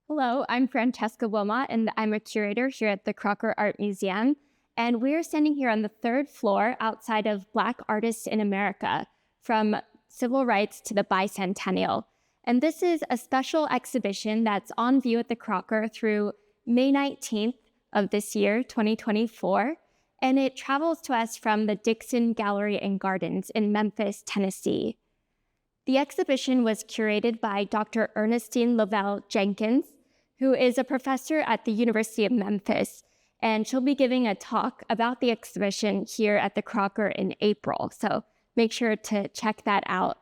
Hello, I'm Francesca Wilmot, and I'm a curator here at the Crocker Art Museum. And we're standing here on the third floor outside of Black Artists in America, from civil rights to the bicentennial. And this is a special exhibition that's on view at the Crocker through May 19th of this year, 2024. And it travels to us from the Dixon Gallery and Gardens in Memphis, Tennessee. The exhibition was curated by Dr. Ernestine Lavelle Jenkins, who is a professor at the University of Memphis, and she'll be giving a talk about the exhibition here at the Crocker in April, so make sure to check that out.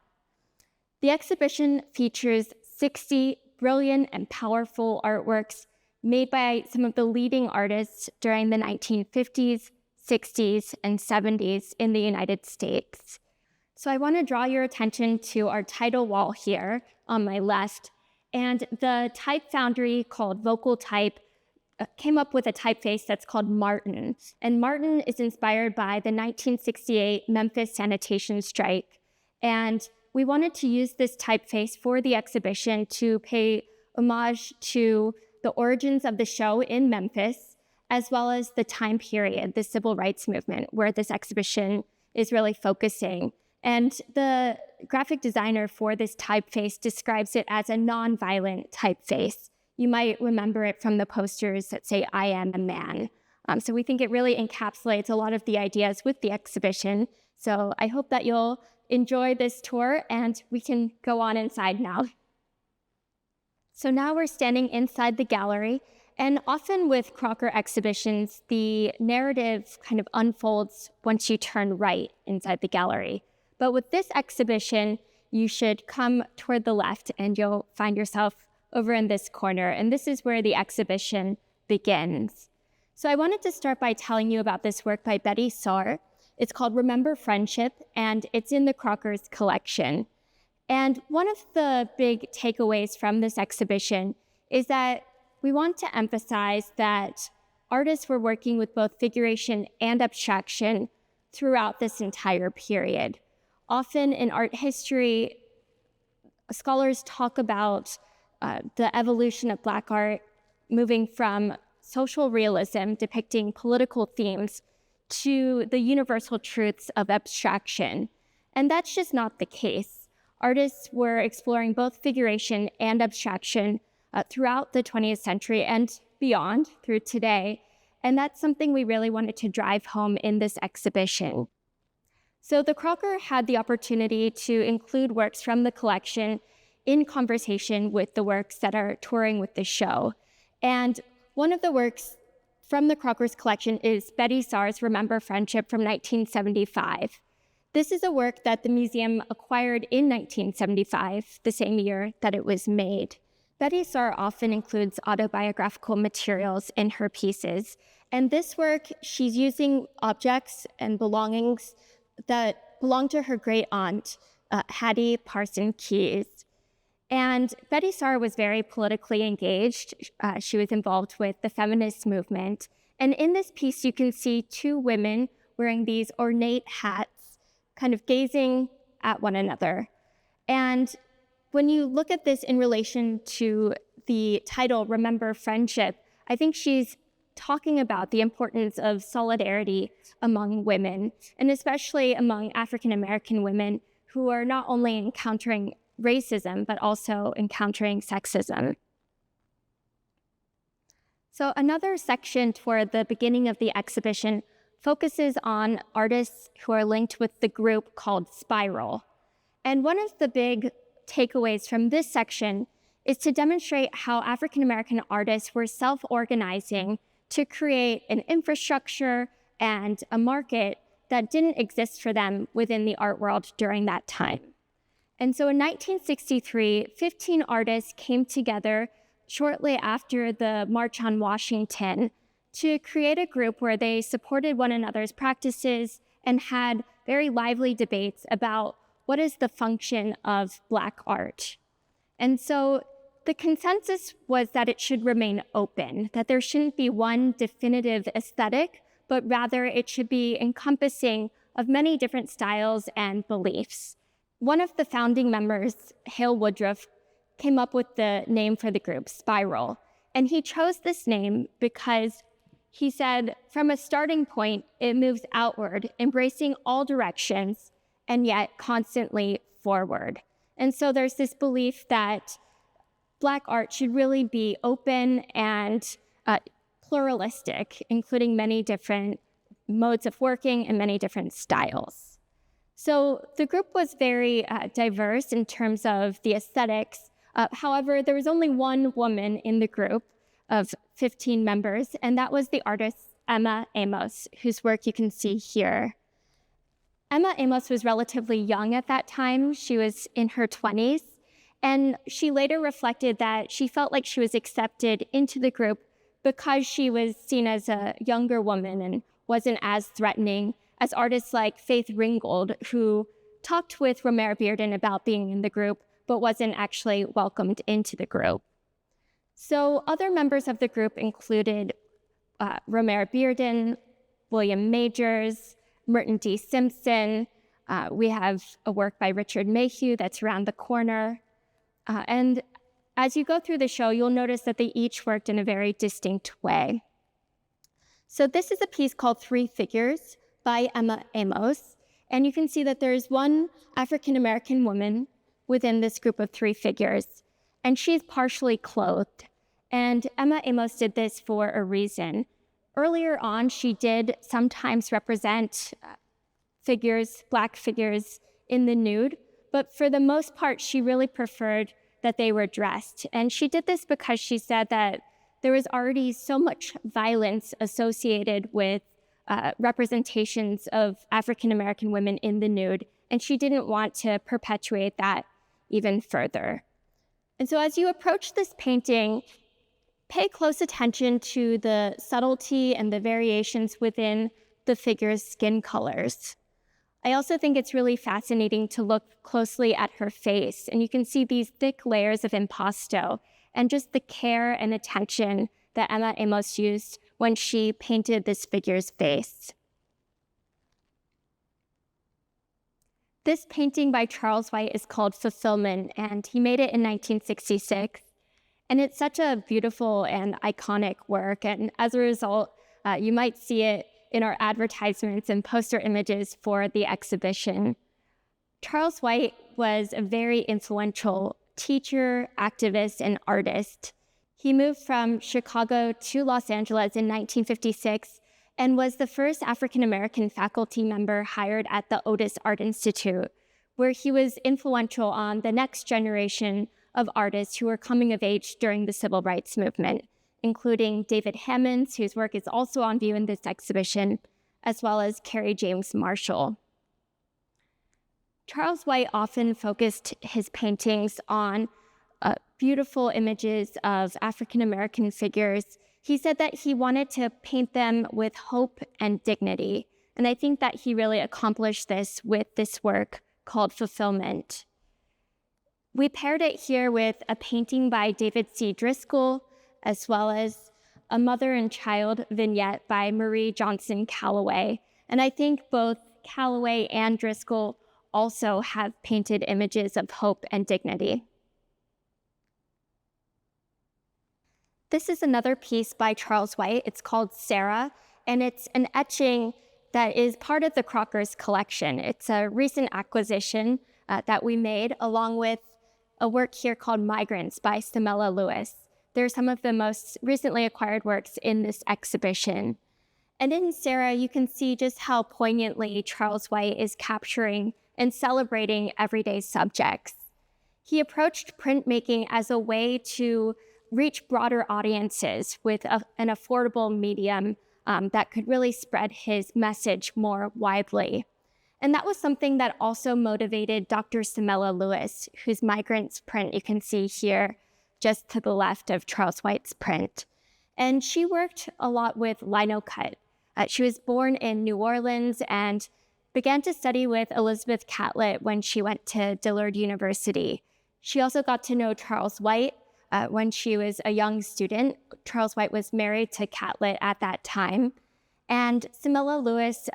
The exhibition features 60 brilliant and powerful artworks made by some of the leading artists during the 1950s, 60s, and 70s in the United States. So I want to draw your attention to our title wall here on my left. And the type foundry called Vocal Type came up with a typeface that's called Martin. And Martin is inspired by the 1968 Memphis sanitation strike. And we wanted to use this typeface for the exhibition to pay homage to the origins of the show in Memphis, as well as the time period, the civil rights movement, where this exhibition is really focusing. And the graphic designer for this typeface describes it as a non-violent typeface. You might remember it from the posters that say, "I am a man." So we think it really encapsulates a lot of the ideas with the exhibition. So I hope that you'll enjoy this tour, and we can go on inside now. So now we're standing inside the gallery, and often with Crocker exhibitions, the narrative kind of unfolds once you turn right inside the gallery. But with this exhibition, you should come toward the left and you'll find yourself over in this corner. And this is where the exhibition begins. So I wanted to start by telling you about this work by Betty Saar. It's called Remember Friendship, and it's in the Crocker's collection. And one of the big takeaways from this exhibition is that we want to emphasize that artists were working with both figuration and abstraction throughout this entire period. Often in art history, scholars talk about the evolution of Black art moving from social realism, depicting political themes, to the universal truths of abstraction. And that's just not the case. Artists were exploring both figuration and abstraction throughout the 20th century and beyond through today. And that's something we really wanted to drive home in this exhibition. So the Crocker had the opportunity to include works from the collection in conversation with the works that are touring with the show. And one of the works from the Crocker's collection is Betty Saar's Remember Friendship from 1975. This is a work that the museum acquired in 1975, the same year that it was made. Betty Saar often includes autobiographical materials in her pieces. And this work, she's using objects and belongings that belonged to her great aunt, Hattie Parson Keyes. And Betty Saar was very politically engaged. She was involved with the feminist movement. And in this piece, you can see two women wearing these ornate hats, kind of gazing at one another. And when you look at this in relation to the title, Remember Friendship, I think she's talking about the importance of solidarity among women, and especially among African American women who are not only encountering racism, but also encountering sexism. So another section toward the beginning of the exhibition focuses on artists who are linked with the group called Spiral. And one of the big takeaways from this section is to demonstrate how African American artists were self-organizing to create an infrastructure and a market that didn't exist for them within the art world during that time. And so in 1963, 15 artists came together shortly after the March on Washington to create a group where they supported one another's practices and had very lively debates about what is the function of Black art. And so the consensus was that it should remain open, that there shouldn't be one definitive aesthetic, but rather it should be encompassing of many different styles and beliefs. One of the founding members, Hale Woodruff, came up with the name for the group, Spiral. And he chose this name because he said, from a starting point, it moves outward, embracing all directions, and yet constantly forward. And so there's this belief that Black art should really be open and pluralistic, including many different modes of working and many different styles. So the group was very diverse in terms of the aesthetics. However, there was only one woman in the group of 15 members, and that was the artist Emma Amos, whose work you can see here. Emma Amos was relatively young at that time. She was in her 20s, and she later reflected that she felt like she was accepted into the group because she was seen as a younger woman and wasn't as threatening as artists like Faith Ringgold, who talked with Romare Bearden about being in the group, but wasn't actually welcomed into the group. So other members of the group included Romare Bearden, William Majors, Merton D. Simpson. We have a work by Richard Mayhew that's around the corner. And as you go through the show, you'll notice that they each worked in a very distinct way. So this is a piece called Three Figures by Emma Amos. And you can see that there's one African-American woman within this group of three figures, and she's partially clothed. And Emma Amos did this for a reason. Earlier on, she did sometimes represent figures, Black figures, in the nude, but for the most part, she really preferred that they were dressed. And she did this because she said that there was already so much violence associated with representations of African-American women in the nude, and she didn't want to perpetuate that even further. And so as you approach this painting, pay close attention to the subtlety and the variations within the figure's skin colors. I also think it's really fascinating to look closely at her face, and you can see these thick layers of impasto and just the care and attention that Emma Amos used when she painted this figure's face. This painting by Charles White is called Fulfillment, and he made it in 1966. And it's such a beautiful and iconic work, and as a result, you might see it in our advertisements and poster images for the exhibition. Charles White was a very influential teacher, activist, and artist. He moved from Chicago to Los Angeles in 1956 and was the first African-American faculty member hired at the Otis Art Institute, where he was influential on the next generation of artists who were coming of age during the civil rights movement, including David Hammons, whose work is also on view in this exhibition, as well as Kerry James Marshall. Charles White often focused his paintings on beautiful images of African-American figures. He said that he wanted to paint them with hope and dignity, and I think that he really accomplished this with this work called Fulfillment. We paired it here with a painting by David C. Driscoll, as well as a mother and child vignette by Marie Johnson Calloway. And I think both Calloway and Driscoll also have painted images of hope and dignity. This is another piece by Charles White. It's called Sarah, and it's an etching that is part of the Crockers collection. It's a recent acquisition that we made, along with a work here called Migrants by Samela Lewis. They're some of the most recently acquired works in this exhibition. And in Sarah, you can see just how poignantly Charles White is capturing and celebrating everyday subjects. He approached printmaking as a way to reach broader audiences with an affordable medium that could really spread his message more widely. And that was something that also motivated Dr. Samela Lewis, whose Migrants print you can see here just to the left of Charles White's print. And she worked a lot with linocut. She was born in New Orleans and began to study with Elizabeth Catlett when she went to Dillard University. She also got to know Charles White when she was a young student. Charles White was married to Catlett at that time. And Samela Lewis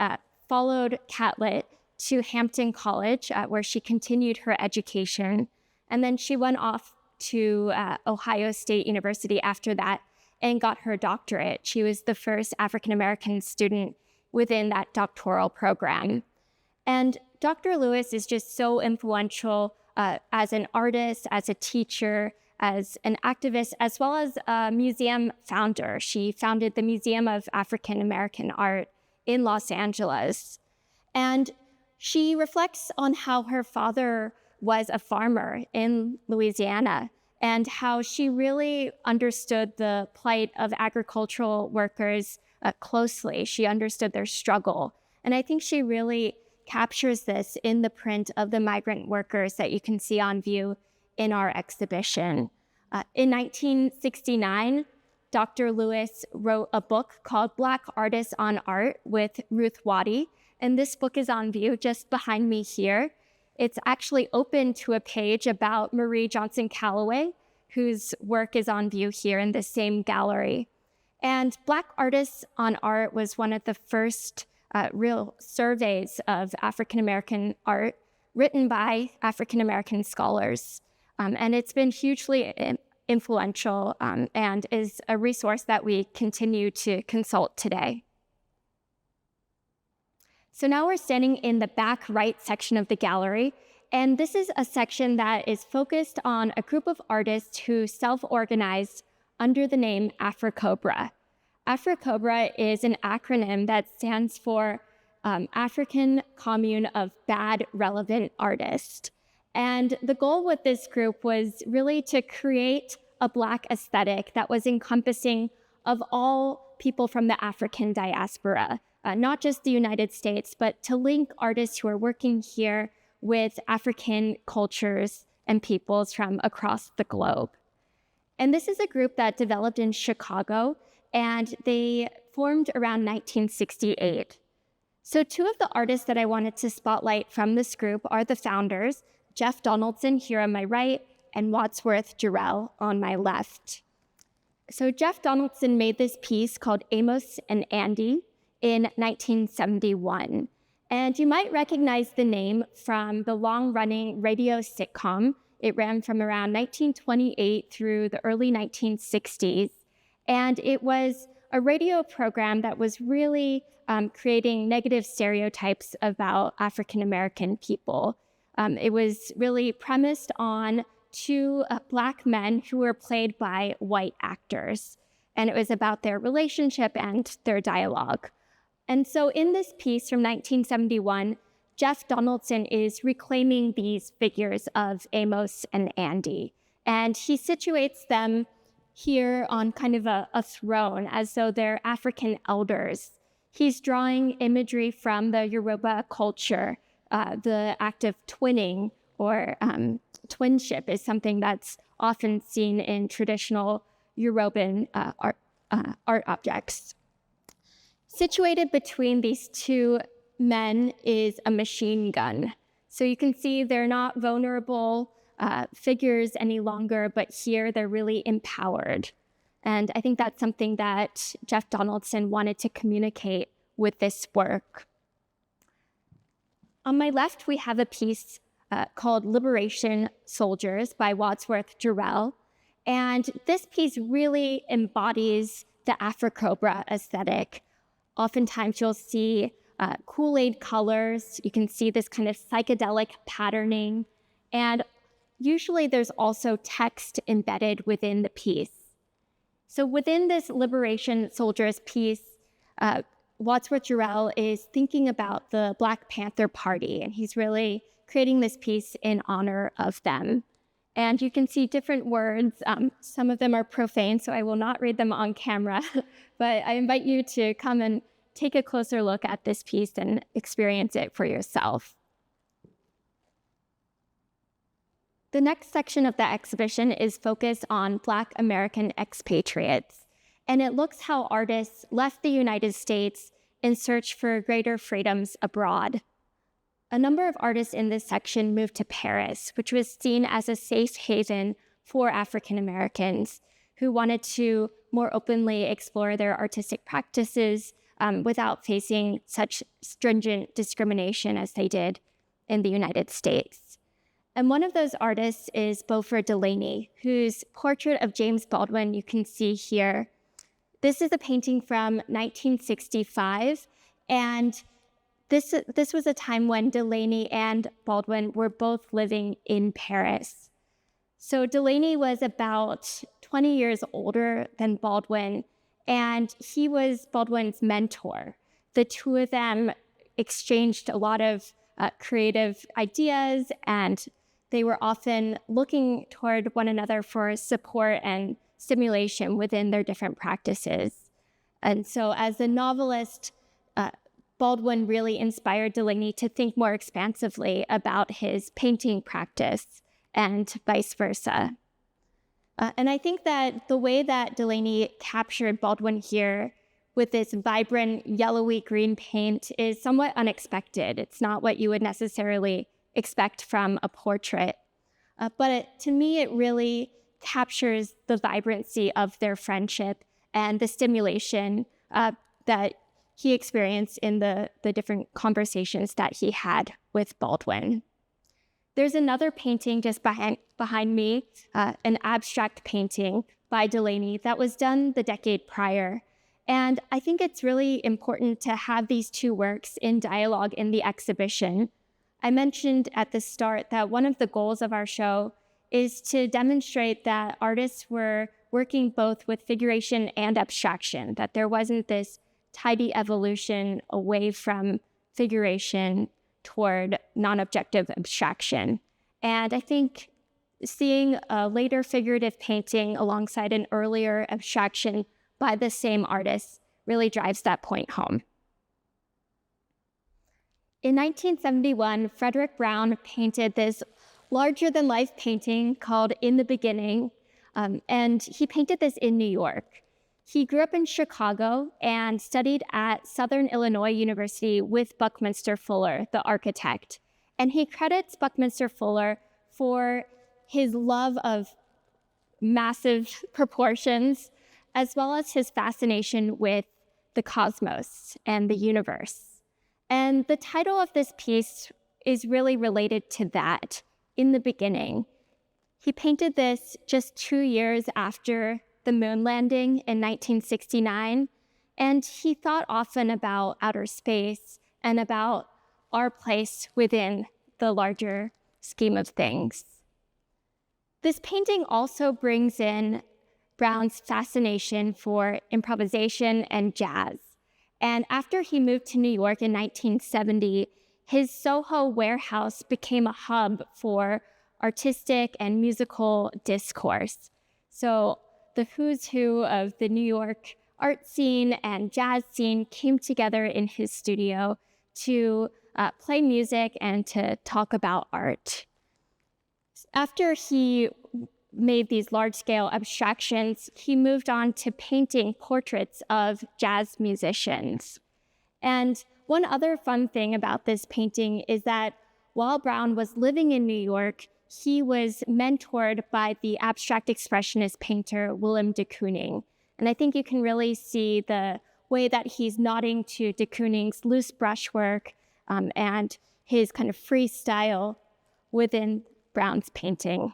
followed Catlett to Hampton College, where she continued her education. And then she went off to Ohio State University after that and got her doctorate. She was the first African-American student within that doctoral program. And Dr. Lewis is just so influential as an artist, as a teacher, as an activist, as well as a museum founder. She founded the Museum of African American Art in Los Angeles. And she reflects on how her father was a farmer in Louisiana and how she really understood the plight of agricultural workers closely. She understood their struggle. And I think she really captures this in the print of the migrant workers that you can see on view in our exhibition. In 1969, Dr. Lewis wrote a book called Black Artists on Art with Ruth Waddy, and this book is on view just behind me here. It's actually open to a page about Marie Johnson Calloway, whose work is on view here in the same gallery. And Black Artists on Art was one of the first real surveys of African-American art written by African-American scholars. And it's been hugely influential and is a resource that we continue to consult today. So now we're standing in the back right section of the gallery, and this is a section that is focused on a group of artists who self-organized under the name Africobra. Africobra is an acronym that stands for African Commune of Bad Relevant Artists. And the goal with this group was really to create a Black aesthetic that was encompassing of all people from the African diaspora, not just the United States, but to link artists who are working here with African cultures and peoples from across the globe. And this is a group that developed in Chicago, and they formed around 1968. So two of the artists that I wanted to spotlight from this group are the founders, Jeff Donaldson here on my right, and Wadsworth Jarrell on my left. So Jeff Donaldson made this piece called Amos and Andy in 1971. And you might recognize the name from the long-running radio sitcom. It ran from around 1928 through the early 1960s. And it was a radio program that was really creating negative stereotypes about African-American people. It was really premised on two Black men who were played by white actors. And it was about their relationship and their dialogue. And so in this piece from 1971, Jeff Donaldson is reclaiming these figures of Amos and Andy. And he situates them here on kind of a throne as though they're African elders. He's drawing imagery from the Yoruba culture. The act of twinning or twinship is something that's often seen in traditional Yoruban art objects. Situated between these two men is a machine gun. So you can see they're not vulnerable figures any longer, but here they're really empowered. And I think that's something that Jeff Donaldson wanted to communicate with this work. On my left, we have a piece called Liberation Soldiers by Wadsworth Jarrell. And this piece really embodies the Africobra aesthetic. Oftentimes you'll see Kool-Aid colors. You can see this kind of psychedelic patterning. And usually there's also text embedded within the piece. So within this Liberation Soldiers piece, Wadsworth Jarrell is thinking about the Black Panther Party, and he's really creating this piece in honor of them. And you can see different words. Some of them are profane, so I will not read them on camera, but I invite you to come and take a closer look at this piece and experience it for yourself. The next section of the exhibition is focused on Black American expatriates, and it looks how artists left the United States in search for greater freedoms abroad. A number of artists in this section moved to Paris, which was seen as a safe haven for African Americans who wanted to more openly explore their artistic practices without facing such stringent discrimination as they did in the United States. And one of those artists is Beaufort Delaney, whose portrait of James Baldwin you can see here. This is a painting from 1965, and this was a time when Delaney and Baldwin were both living in Paris. So Delaney was about 20 years older than Baldwin, and he was Baldwin's mentor. The two of them exchanged a lot of creative ideas, and they were often looking toward one another for support and stimulation within their different practices. And so as a novelist, Baldwin really inspired Delaney to think more expansively about his painting practice and vice versa. And I think that the way that Delaney captured Baldwin here with this vibrant yellowy green paint is somewhat unexpected. It's not what you would necessarily expect from a portrait. But to me, it really captures the vibrancy of their friendship and the stimulation that he experienced in the different conversations that he had with Baldwin. There's another painting just behind me, an abstract painting by Delaney that was done the decade prior. And I think it's really important to have these two works in dialogue in the exhibition. I mentioned at the start that one of the goals of our show is to demonstrate that artists were working both with figuration and abstraction, that there wasn't this tidy evolution away from figuration toward non-objective abstraction. And I think seeing a later figurative painting alongside an earlier abstraction by the same artist really drives that point home. In 1971, Frederick Brown painted this larger-than-life painting called In the Beginning, and he painted this in New York. He grew up in Chicago and studied at Southern Illinois University with Buckminster Fuller, the architect. And he credits Buckminster Fuller for his love of massive proportions, as well as his fascination with the cosmos and the universe. And the title of this piece is really related to that, In the Beginning. He painted this just 2 years after the moon landing in 1969, and he thought often about outer space and about our place within the larger scheme of things. This painting also brings in Brown's fascination for improvisation and jazz. And after he moved to New York in 1970, his Soho warehouse became a hub for artistic and musical discourse. So the who's who of the New York art scene and jazz scene came together in his studio to play music and to talk about art. After he made these large-scale abstractions, he moved on to painting portraits of jazz musicians. And one other fun thing about this painting is that while Brown was living in New York, he was mentored by the abstract expressionist painter Willem de Kooning. And I think you can really see the way that he's nodding to de Kooning's loose brushwork and his kind of freestyle within Brown's painting.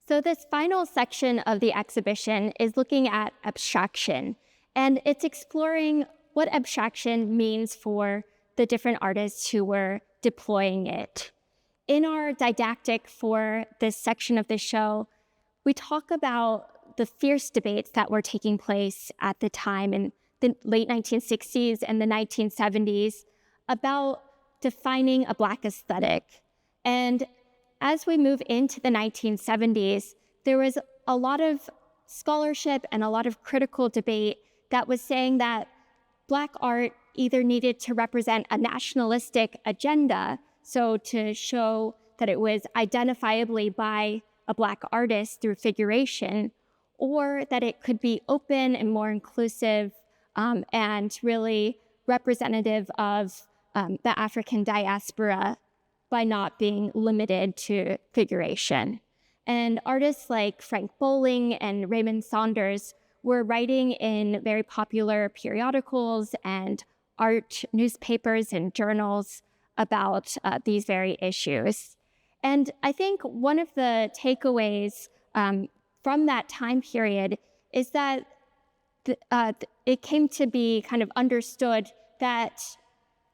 So this final section of the exhibition is looking at abstraction, and it's exploring what abstraction means for the different artists who were deploying it. In our didactic for this section of the show, we talk about the fierce debates that were taking place at the time in the late 1960s and the 1970s about defining a Black aesthetic. And as we move into the 1970s, there was a lot of scholarship and a lot of critical debate that was saying that Black art either needed to represent a nationalistic agenda, so to show that it was identifiably by a Black artist through figuration, or that it could be open and more inclusive and really representative of the African diaspora by not being limited to figuration. And artists like Frank Bowling and Raymond Saunders were writing in very popular periodicals and art newspapers and journals about these very issues. And I think one of the takeaways from that time period is that it came to be kind of understood that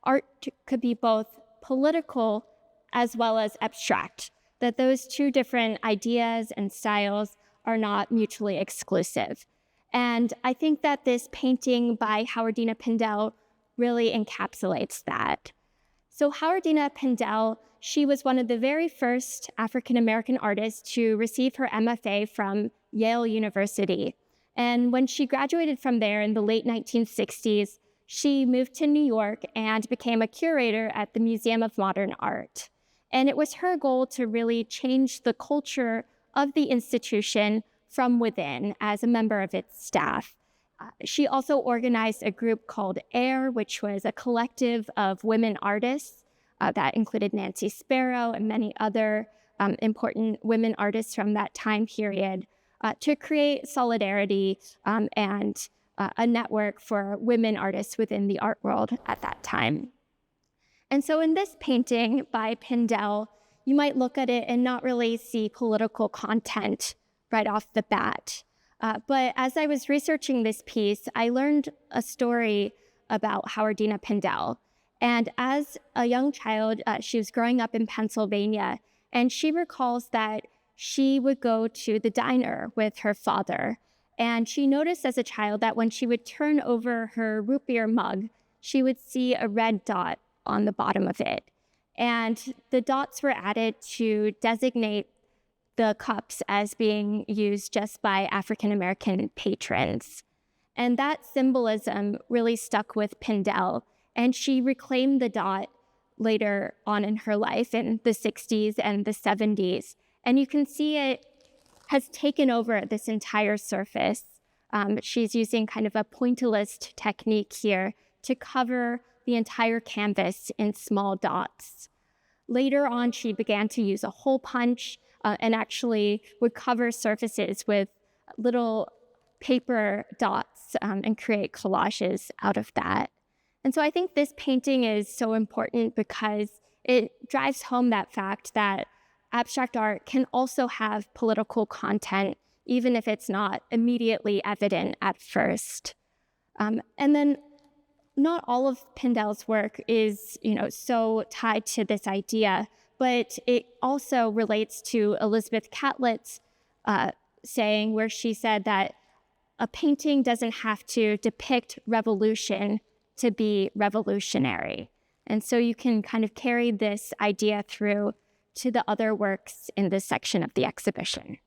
art could be both political as well as abstract, that those two different ideas and styles are not mutually exclusive. And I think that this painting by Howardina Pindell really encapsulates that. So Howardina Pindell, she was one of the very first African-American artists to receive her MFA from Yale University. And when she graduated from there in the late 1960s, she moved to New York and became a curator at the Museum of Modern Art. And it was her goal to really change the culture of the institution from within as a member of its staff. She also organized a group called AIR, which was a collective of women artists that included Nancy Sparrow and many other important women artists from that time period, to create solidarity and a network for women artists within the art world at that time. And so in this painting by Pindell, you might look at it and not really see political content right off the bat. But as I was researching this piece, I learned a story about Howardina Pindell. And as a young child, she was growing up in Pennsylvania, and she recalls that she would go to the diner with her father. And she noticed as a child that when she would turn over her root beer mug, she would see a red dot on the bottom of it. And the dots were added to designate the cups as being used just by African-American patrons. And that symbolism really stuck with Pindell, and she reclaimed the dot later on in her life in the 60s and the 70s. And you can see it has taken over this entire surface. She's using kind of a pointillist technique here to cover the entire canvas in small dots. Later on, she began to use a hole punch and actually would cover surfaces with little paper dots and create collages out of that. And so I think this painting is so important because it drives home that fact that abstract art can also have political content, even if it's not immediately evident at first. And then not all of Pindell's work is, so tied to this idea, but it also relates to Elizabeth Catlett's saying, where she said that a painting doesn't have to depict revolution to be revolutionary. And so you can kind of carry this idea through to the other works in this section of the exhibition.